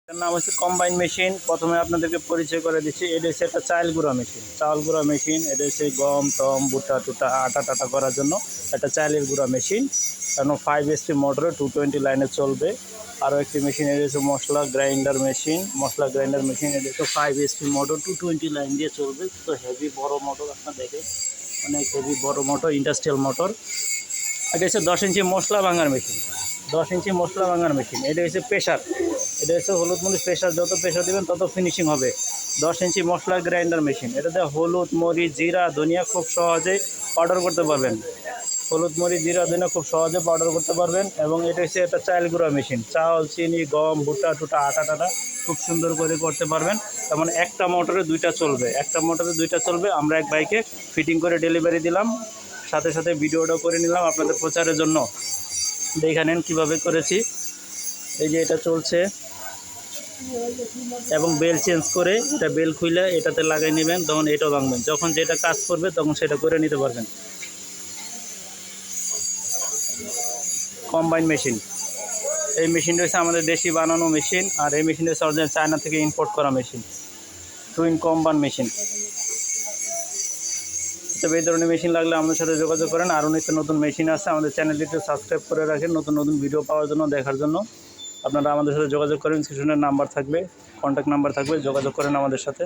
এটার নাম হচ্ছে কম্বাইন মেশিন। প্রথমে আপনাদেরকে পরিচয় করে দিচ্ছি। এটা হচ্ছে একটা চাল গুঁড়া মেশিন, চাল গুঁড়া মেশিন। এটা হচ্ছে গম টম ভুট্টা টুটা আটা টাটা করার জন্য একটা চালের গুঁড়া মেশিন। কারণ 5 HP মোটরে 220 লাইনে চলবে। আরও একটি মেশিন, এটা হচ্ছে মশলা গ্রাইন্ডার মেশিন। মশলা গ্রাইন্ডার মেশিন, এটা হচ্ছে 5 HP মোটর 220 লাইন দিয়ে চলবে। তো হেভি বড় মোটর, আপনার দেখেন অনেক হেভি বড় মোটর, ইন্ডাস্ট্রিয়াল মোটর। এটা হচ্ছে 10 ইঞ্চি মশলা ভাঙার মেশিন, 10 ইঞ্চি মশলা ভাঙার মেশিন। এটা হচ্ছে প্রেশার, এটা হচ্ছে হলুদ মরিচ প্রেশার, যত প্রেশার দেবেন তত ফিনিশিং হবে। 10 ইঞ্চি মশলা গ্রাইন্ডার মেশিন, এটাতে হলুদ মরিচ জিরা ধনিয়া খুব সহজে পাউডার করতে পারবেন। হলুদ মরিচ জিরা ধনিয়া খুব সহজে পাউডার করতে পারবেন। এবং এটা হচ্ছে একটা চাল গুঁড়া মেশিন, চাল চিনি গম ভুট্টা টুটা আটা টাটা খুব সুন্দর করে করতে পারবেন। যেমন একটা মোটরে দুইটা চলবে, একটা মোটরে দুইটা চলবে। আমরা এক বাইকে ফিটিং করে ডেলিভারি দিলাম, সাথে সাথে ভিডিওটা করে নিলাম আপনাদের প্রচারের জন্য। দেখে নেন কীভাবে করেছি। এই যে এটা চলছে, এবং বেল চেঞ্জ করে এটা বেল খুলে এটাতে লাগাই নেবেন, তখন এটাও ভাঙবেন। যখন যেটা কাজ করবে তখন সেটা করে নিতে পারবেন। কম্বাইন মেশিন, এই মেশিনটা হচ্ছে আমাদের দেশি বানানো মেশিন। আর এই মেশিনটা হচ্ছে অরিজিনাল চায়না থেকে ইম্পোর্ট করা মেশিন, টুইন কম্বাইন মেশিন। তবে এই ধরনের মেশিন লাগলে আমাদের সাথে যোগাযোগ করেন। আরও নিত্য নতুন মেশিন আছে, আমাদের চ্যানেলটিতে সাবস্ক্রাইব করে রাখেন নতুন নতুন ভিডিও পাওয়ার জন্য, দেখার জন্য। আপনারা আমাদের সাথে যোগাযোগ করেন, স্ক্রিনের নাম্বার থাকবে, কন্ট্যাক্ট নাম্বার থাকবে, যোগাযোগ করেন আমাদের সাথে।